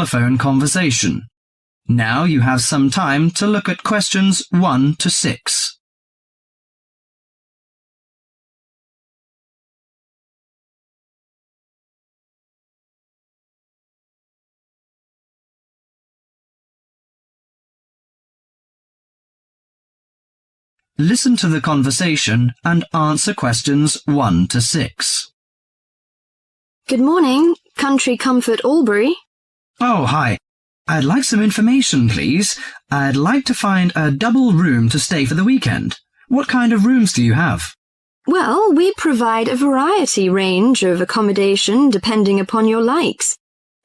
telephone conversation. Now you have some time to look at questions 1 to 6. Listen to the conversation and answer questions 1 to 6. Good morning, Country Comfort Albury. Oh, hi. I'd like some information, please. I'd like to find a double room to stay for the weekend. What kind of rooms do you have? Well, we provide a variety range of accommodation depending upon your likes.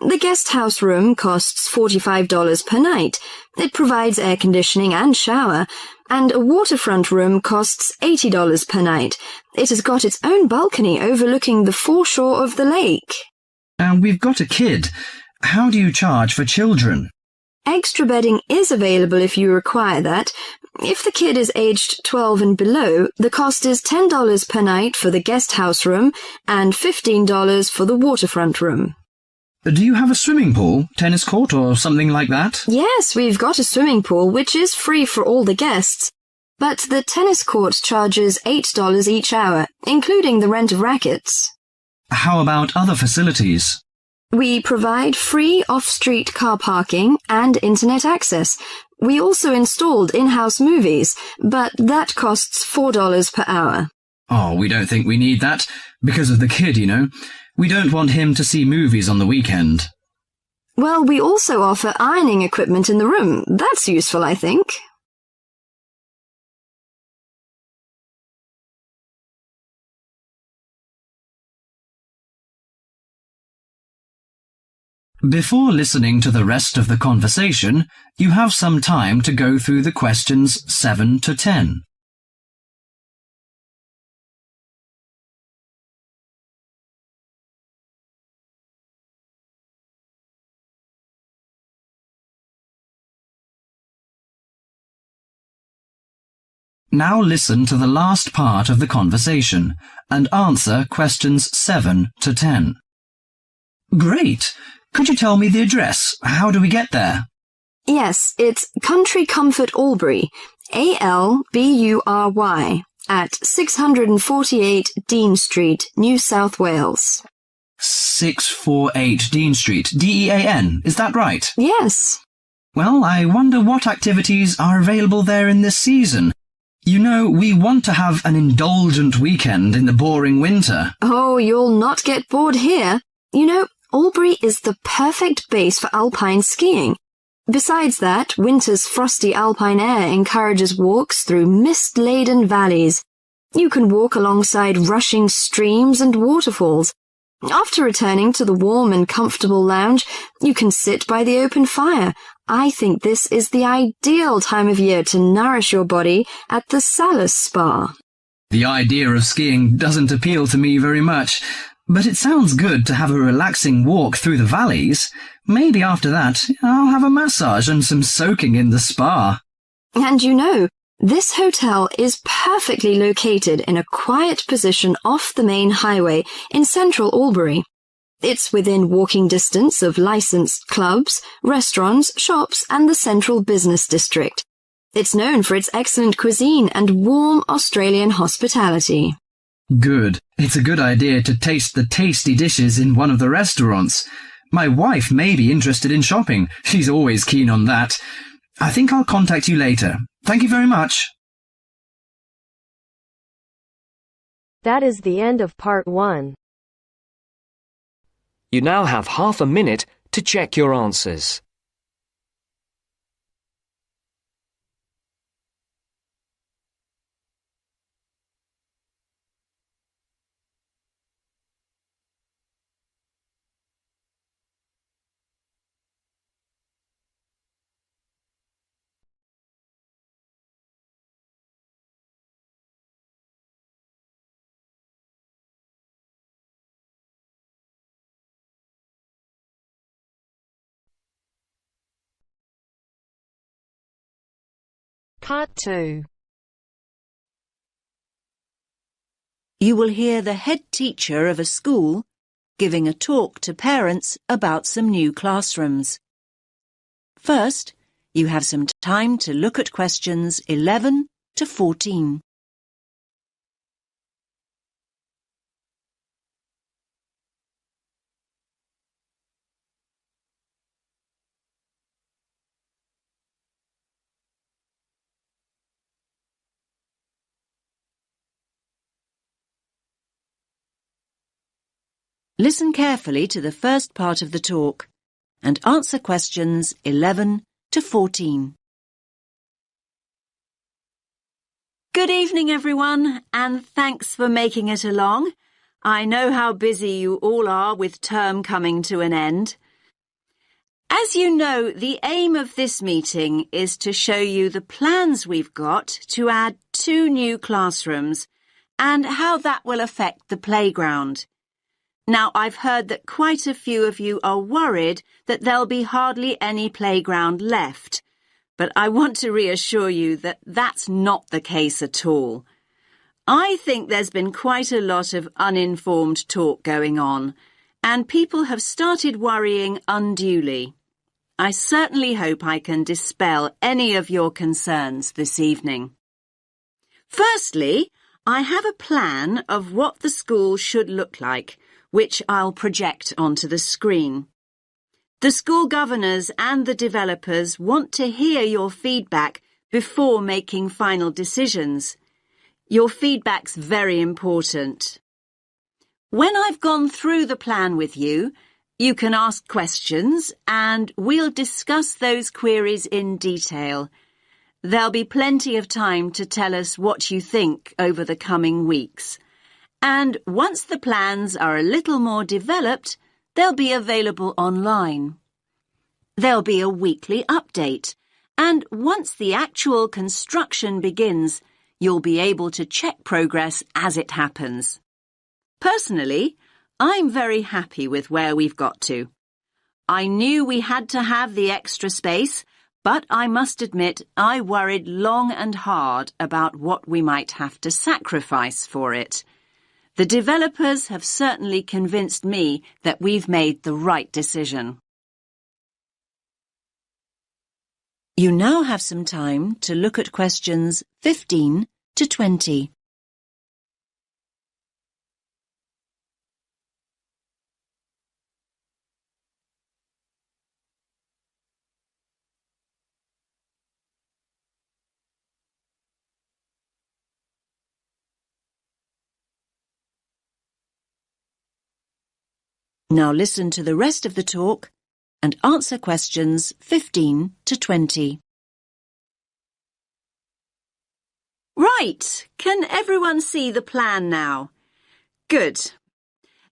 The guest house room costs $45 per night. It provides air conditioning and shower, and a waterfront room costs $80 per night. It has got its own balcony overlooking the foreshore of the lake. And we've got a kid. How do you charge for children? Extra bedding is available if you require that. If the kid is aged 12 and below, the cost is $10 per night for the guest house room and $15 for the waterfront room. Do you have a swimming pool, tennis court or something like that? Yes, we've got a swimming pool which is free for all the guests. But the tennis court charges $8 each hour, including the rent of rackets. How about other facilities? We provide free off-street car parking and internet access. We also installed in-house movies, but that costs $4 per hour. Oh, we don't think we need that, because of the kid, you know. We don't want him to see movies on the weekend. Well, we also offer ironing equipment in the room. That's useful, I think. Before listening to the rest of the conversation, you have some time to go through the questions 7 to 10. Now listen to the last part of the conversation and answer questions 7 to 10. Great! Could you tell me the address? How do we get there? Yes, it's Country Comfort Albury, Albury, at 648 Dean Street, New South Wales. 648 Dean Street, Dean, is that right? Yes. Well, I wonder what activities are available there in this season. You know, we want to have an indulgent weekend in the boring winter. Oh, you'll not get bored here. You know, Albury is the perfect base for alpine skiing. Besides that, winter's frosty alpine air encourages walks through mist-laden valleys. You can walk alongside rushing streams and waterfalls. After returning to the warm and comfortable lounge, you can sit by the open fire. I think this is the ideal time of year to nourish your body at the Salus Spa. The idea of skiing doesn't appeal to me very much, but it sounds good to have a relaxing walk through the valleys. Maybe after that, I'll have a massage and some soaking in the spa. And you know, this hotel is perfectly located in a quiet position off the main highway in central Albury. It's within walking distance of licensed clubs, restaurants, shops, and the central business district. It's known for its excellent cuisine and warm Australian hospitality. Good. It's a good idea to taste the tasty dishes in one of the restaurants. My wife may be interested in shopping. She's always keen on that. I think I'll contact you later. Thank you very much. That is the end of part 1. You now have half a minute to check your answers. Part 2. You will hear the head teacher of a school giving a talk to parents about some new classrooms. First, you have some time to look at questions 11 to 14. Listen carefully to the first part of the talk and answer questions 11 to 14. Good evening, everyone, and thanks for making it along. I know how busy you all are with term coming to an end. As you know, the aim of this meeting is to show you the plans we've got to add 2 new classrooms and how that will affect the playground. Now, I've heard that quite a few of you are worried that there'll be hardly any playground left, but I want to reassure you that that's not the case at all. I think there's been quite a lot of uninformed talk going on, and people have started worrying unduly. I certainly hope I can dispel any of your concerns this evening. Firstly, I have a plan of what the school should look like, which I'll project onto the screen. The school governors and the developers want to hear your feedback before making final decisions. Your feedback's very important. When I've gone through the plan with you, you can ask questions and we'll discuss those queries in detail. There'll be plenty of time to tell us what you think over the coming weeks. And once the plans are a little more developed, they'll be available online. There'll be a weekly update, and once the actual construction begins, you'll be able to check progress as it happens. Personally, I'm very happy with where we've got to. I knew we had to have the extra space, but I must admit I worried long and hard about what we might have to sacrifice for it. The developers have certainly convinced me that we've made the right decision. You now have some time to look at questions 15 to 20. Now listen to the rest of the talk and answer questions 15 to 20. Right, can everyone see the plan now? Good.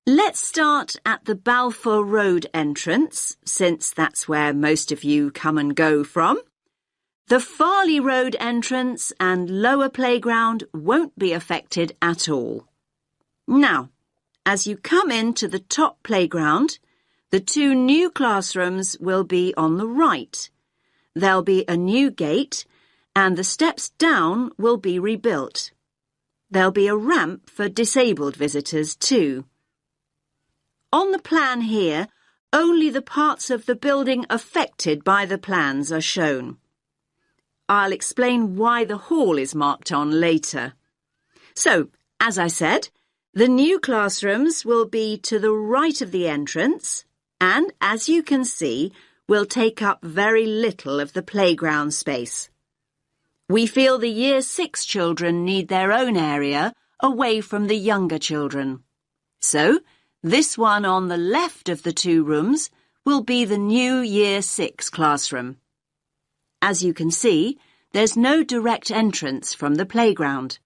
Let's start at the Balfour Road entrance, since that's where most of you come and go from. The Farley Road entrance and lower playground won't be affected at all. Now, as you come into the top playground, the 2 new classrooms will be on the right. There'll be a new gate, and the steps down will be rebuilt. There'll be a ramp for disabled visitors too. On the plan here, only the parts of the building affected by the plans are shown. I'll explain why the hall is marked on later. So, as I said, the new classrooms will be to the right of the entrance and, as you can see, will take up very little of the playground space. We feel the Year 6 children need their own area away from the younger children. So, this one on the left of the 2 rooms will be the new Year 6 classroom. As you can see, there's no direct entrance from the playground.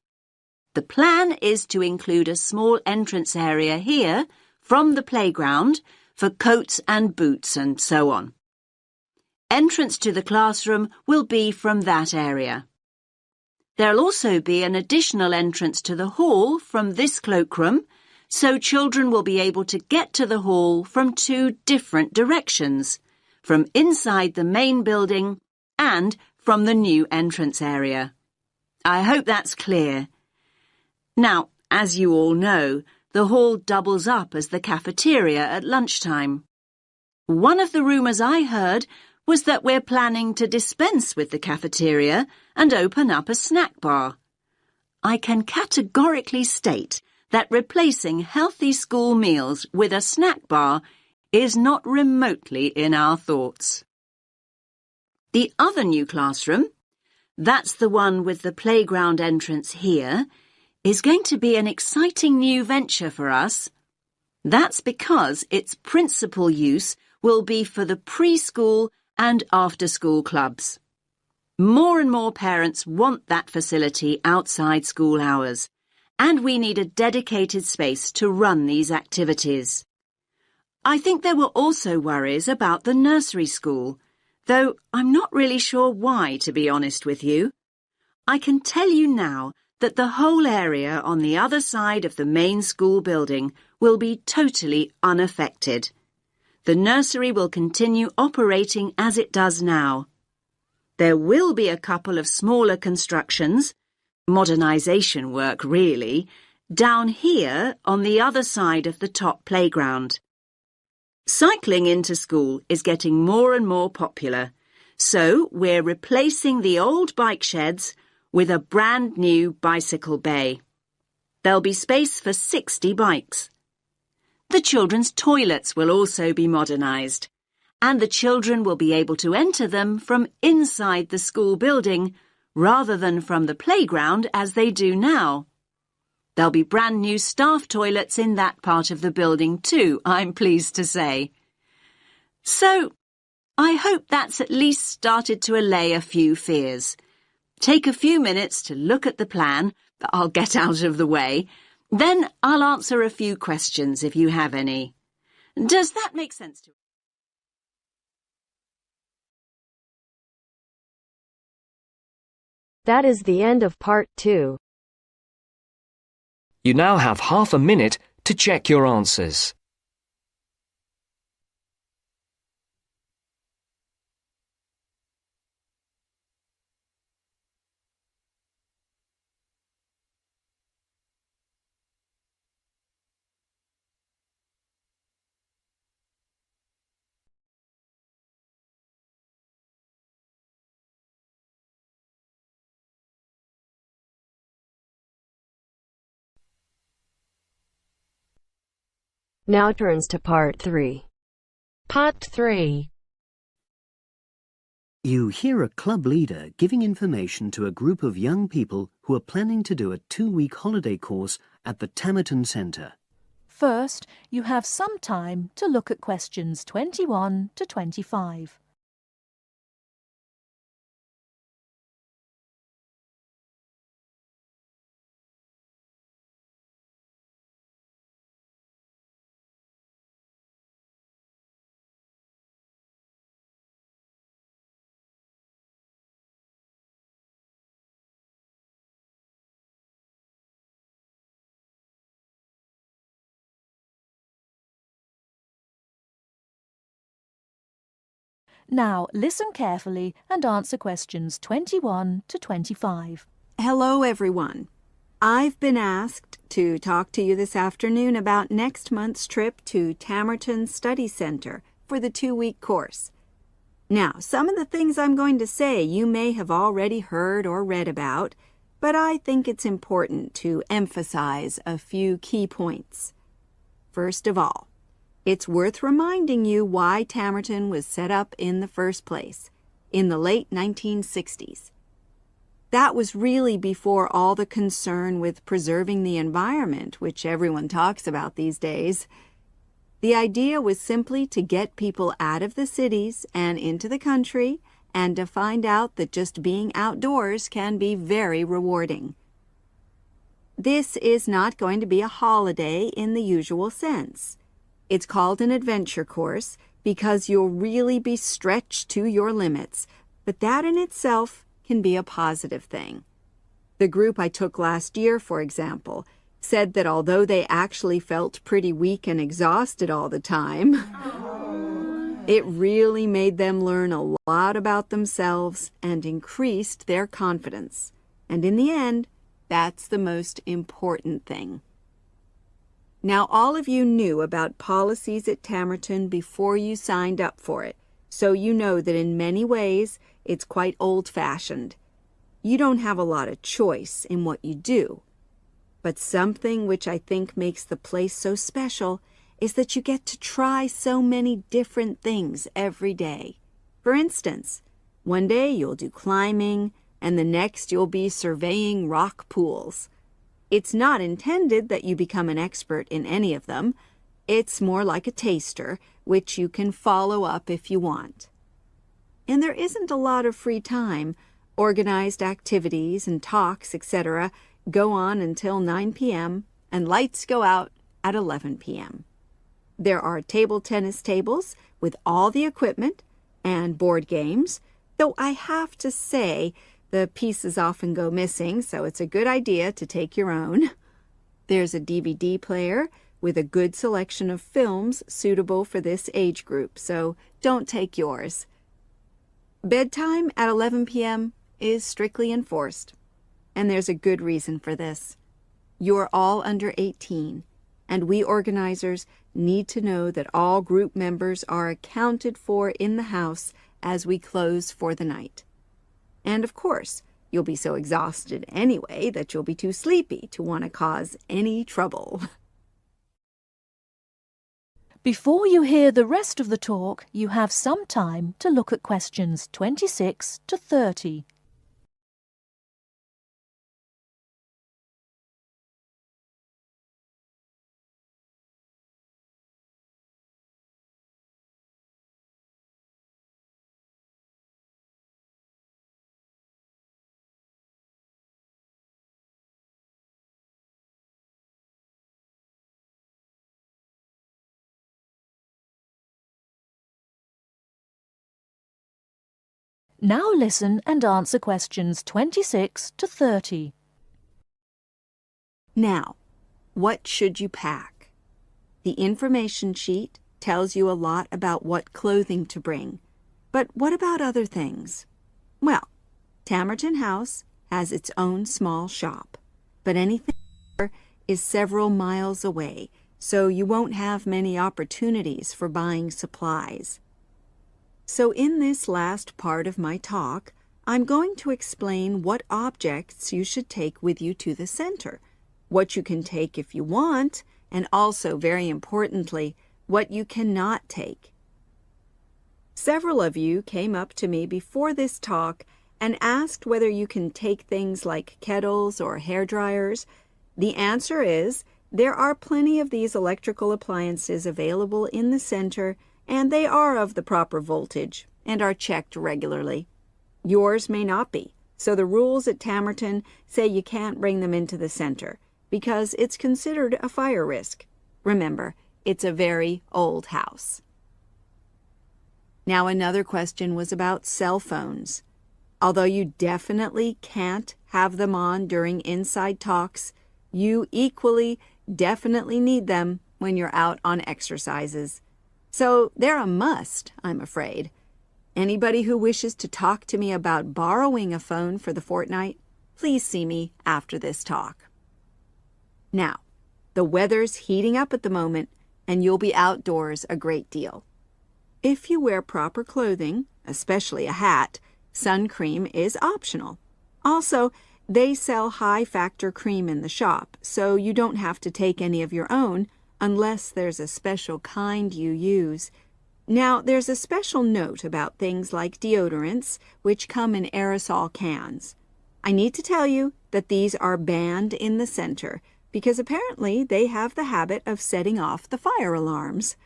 The plan is to include a small entrance area here from the playground for coats and boots and so on. Entrance to the classroom will be from that area. There'll also be an additional entrance to the hall from this cloakroom, so children will be able to get to the hall from 2 different directions, from inside the main building and from the new entrance area. I hope that's clear. Now, as you all know, the hall doubles up as the cafeteria at lunchtime. One of the rumours I heard was that we're planning to dispense with the cafeteria and open up a snack bar. I can categorically state that replacing healthy school meals with a snack bar is not remotely in our thoughts. The other new classroom, that's the one with the playground entrance here, is going to be an exciting new venture for us. That's because its principal use will be for the preschool and after-school clubs. More and more parents want that facility outside school hours, and we need a dedicated space to run these activities. I think there were also worries about the nursery school, though I'm not really sure why, to be honest with you. I can tell you now that the whole area on the other side of the main school building will be totally unaffected. The nursery will continue operating as it does now. There will be a couple of smaller constructions, modernisation work really, down here on the other side of the top playground. Cycling into school is getting more and more popular, so we're replacing the old bike sheds with a brand new bicycle bay. There'll be space for 60 bikes. The children's toilets will also be modernised, and the children will be able to enter them from inside the school building rather than from the playground as they do now. There'll be brand new staff toilets in that part of the building too, I'm pleased to say. So, I hope that's at least started to allay a few fears. Take a few minutes to look at the plan that I'll get out of the way. Then I'll answer a few questions if you have any. Does that make sense to you? That is the end of part 2. You now have half a minute to check your answers. Now turns to part 3. Part 3. You hear a club leader giving information to a group of young people who are planning to do a 2-week holiday course at the Tamerton Centre. First, you have some time to look at questions 21 to 25. Now, listen carefully and answer questions 21 to 25. Hello, everyone. I've been asked to talk to you this afternoon about next month's trip to Tamerton Study Center for the 2-week course. Now, some of the things I'm going to say you may have already heard or read about, but I think it's important to emphasize a few key points. First of all, it's worth reminding you why Tamerton was set up in the first place, in the late 1960s. That was really before all the concern with preserving the environment, which everyone talks about these days. The idea was simply to get people out of the cities and into the country, and to find out that just being outdoors can be very rewarding. This is not going to be a holiday in the usual sense. It's called an adventure course because you'll really be stretched to your limits, but that in itself can be a positive thing. The group I took last year, for example, said that although they actually felt pretty weak and exhausted all the time, it really made them learn a lot about themselves and increased their confidence. And in the end, that's the most important thing. Now, all of you knew about policies at Tamerton before you signed up for it, so you know that in many ways it's quite old-fashioned. You don't have a lot of choice in what you do. But something which I think makes the place so special is that you get to try so many different things every day. For instance, one day you'll do climbing, and the next you'll be surveying rock pools. It's not intended that you become an expert in any of them. It's more like a taster, which you can follow up if you want. And there isn't a lot of free time. Organized activities and talks, etc., go on until 9 p.m., and lights go out at 11 p.m. There are table tennis tables with all the equipment and board games, though I have to say the pieces often go missing, so it's a good idea to take your own. There's a DVD player with a good selection of films suitable for this age group, so don't take yours. Bedtime at 11 p.m. is strictly enforced, and there's a good reason for this. You're all under 18, and we organizers need to know that all group members are accounted for in the house as we close for the night. And of course, you'll be so exhausted anyway that you'll be too sleepy to want to cause any trouble. Before you hear the rest of the talk, you have some time to look at questions 26 to 30. Now listen and answer questions 26 to 30. Now, what should you pack? The information sheet tells you a lot about what clothing to bring. But what about other things? Well, Tamerton House has its own small shop, but anything there is several miles away, so you won't have many opportunities for buying supplies. So in this last part of my talk, I'm going to explain what objects you should take with you to the center, what you can take if you want, and also, very importantly, what you cannot take. Several of you came up to me before this talk and asked whether you can take things like kettles or hair dryers. The answer is there are plenty of these electrical appliances available in the center, and they are of the proper voltage and are checked regularly. Yours may not be, so the rules at Tamerton say you can't bring them into the center because it's considered a fire risk. Remember, it's a very old house. Now, another question was about cell phones. Although you definitely can't have them on during inside talks, you equally definitely need them when you're out on exercises. So they're a must, I'm afraid. Anybody who wishes to talk to me about borrowing a phone for the fortnight, please see me after this talk. Now, the weather's heating up at the moment, and you'll be outdoors a great deal. If you wear proper clothing, especially a hat, sun cream is optional. Also, they sell high-factor cream in the shop, so you don't have to take any of your own unless there's a special kind you use. Now, there's a special note about things like deodorants, which come in aerosol cans. I need to tell you that these are banned in the center because apparently they have the habit of setting off the fire alarms.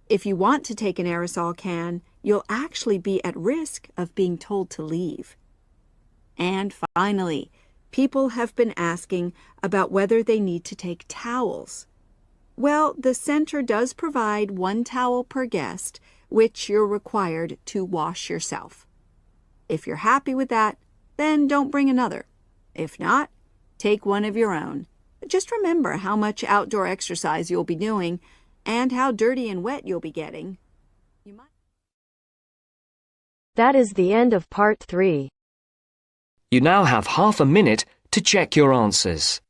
If you want to take an aerosol can, you'll actually be at risk of being told to leave. And finally, people have been asking about whether they need to take towels. Well, the center does provide 1 towel per guest, which you're required to wash yourself. If you're happy with that, then don't bring another. If not, take one of your own. Just remember how much outdoor exercise you'll be doing and how dirty and wet you'll be getting. That is the end of part 3. You now have half a minute to check your answers.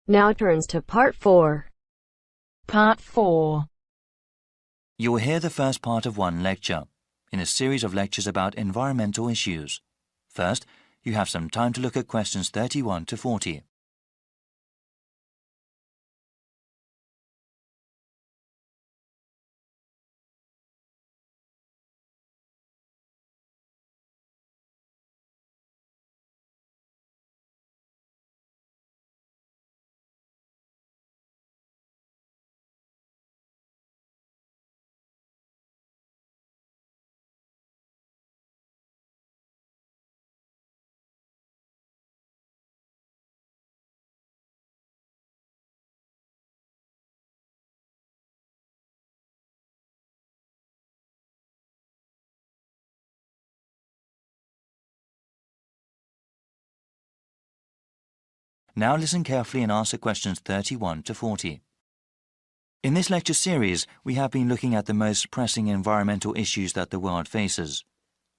Now turns to Part 4. Part 4. You will hear the first part of one lecture, in a series of lectures about environmental issues. First, you have some time to look at questions 31 to 40. Now listen carefully and answer questions 31 to 40. In this lecture series, we have been looking at the most pressing environmental issues that the world faces.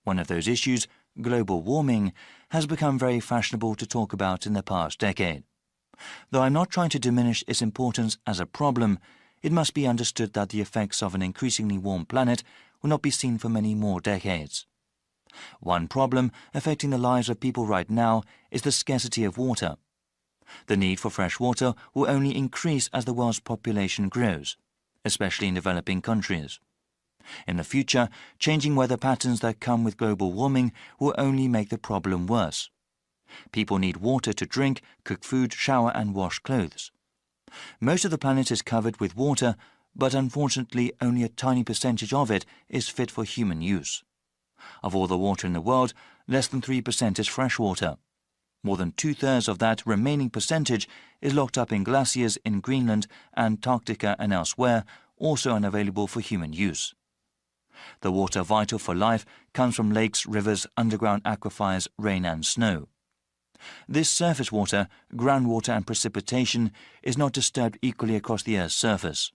One of those issues, global warming, has become very fashionable to talk about in the past decade. Though I'm not trying to diminish its importance as a problem, it must be understood that the effects of an increasingly warm planet will not be seen for many more decades. One problem affecting the lives of people right now is the scarcity of water. The need for fresh water will only increase as the world's population grows, especially in developing countries. In the future, changing weather patterns that come with global warming will only make the problem worse. People need water to drink, cook food, shower and wash clothes. Most of the planet is covered with water, but unfortunately only a tiny percentage of it is fit for human use. Of all the water in the world, less than 3% is fresh water. More than 2/3 of that remaining percentage is locked up in glaciers in Greenland, Antarctica and elsewhere, also unavailable for human use. The water vital for life comes from lakes, rivers, underground aquifers, rain and snow. This surface water, groundwater and precipitation is not disturbed equally across the Earth's surface.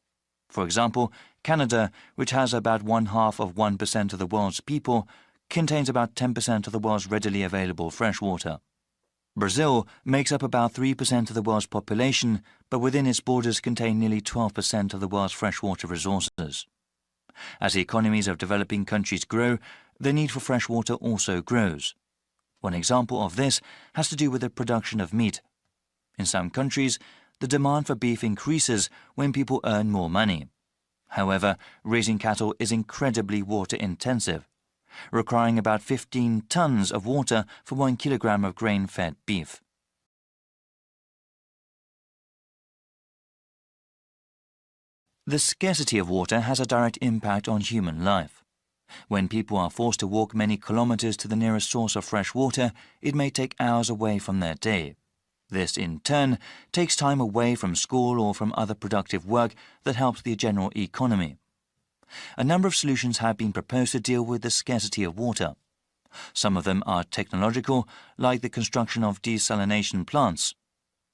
For example, Canada, which has about 0.5% of the world's people, contains about 10% of the world's readily available fresh water. Brazil makes up about 3% of the world's population, but within its borders contain nearly 12% of the world's freshwater resources. As the economies of developing countries grow, the need for fresh water also grows. One example of this has to do with the production of meat. In some countries, the demand for beef increases when people earn more money. However, raising cattle is incredibly water-intensive, requiring about 15 tons of water for 1 kilogram of grain-fed beef. The scarcity of water has a direct impact on human life. When people are forced to walk many kilometers to the nearest source of fresh water, it may take hours away from their day. This, in turn, takes time away from school or from other productive work that helps the general economy. A number of solutions have been proposed to deal with the scarcity of water. Some of them are technological, like the construction of desalination plants.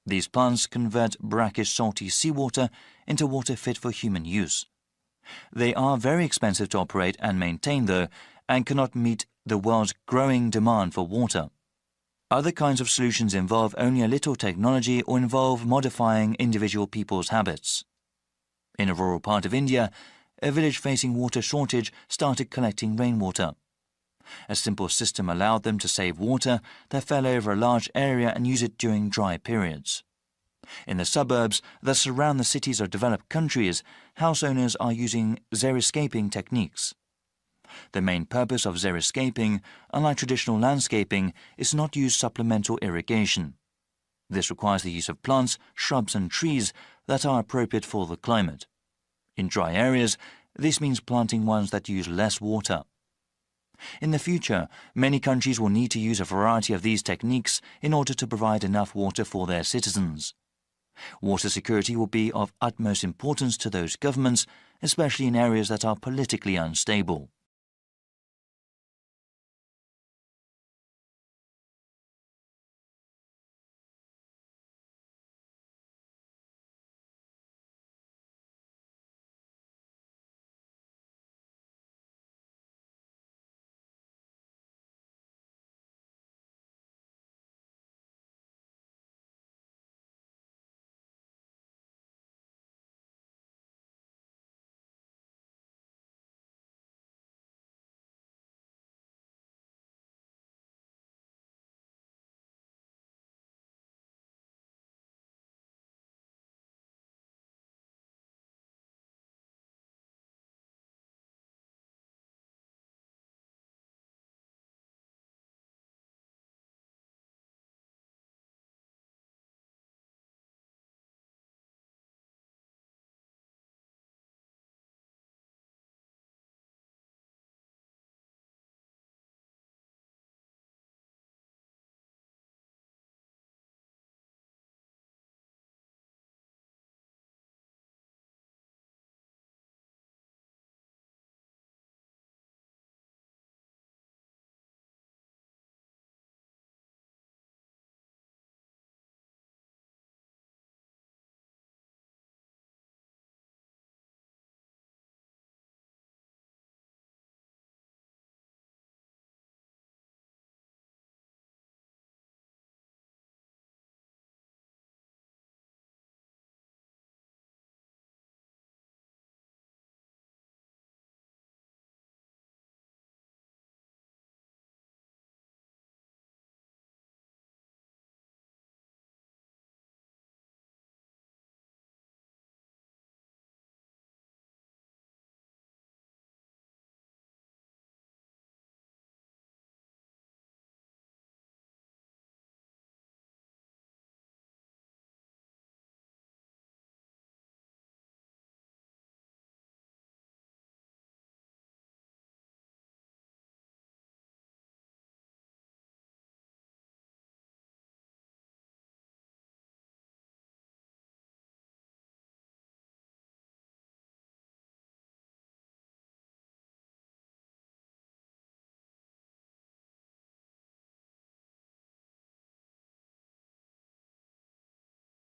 These plants convert brackish salty seawater into water fit for human use. They are very expensive to operate and maintain, though, and cannot meet the world's growing demand for water. Other kinds of solutions involve only a little technology or involve modifying individual people's habits. In a rural part of India, a village facing water shortage started collecting rainwater. A simple system allowed them to save water that fell over a large area and use it during dry periods. In the suburbs that surround the cities of developed countries, house owners are using xeriscaping techniques. The main purpose of xeriscaping, unlike traditional landscaping, is to not use supplemental irrigation. This requires the use of plants, shrubs and trees that are appropriate for the climate. In dry areas, this means planting ones that use less water. In the future, many countries will need to use a variety of these techniques in order to provide enough water for their citizens. Water security will be of utmost importance to those governments, especially in areas that are politically unstable.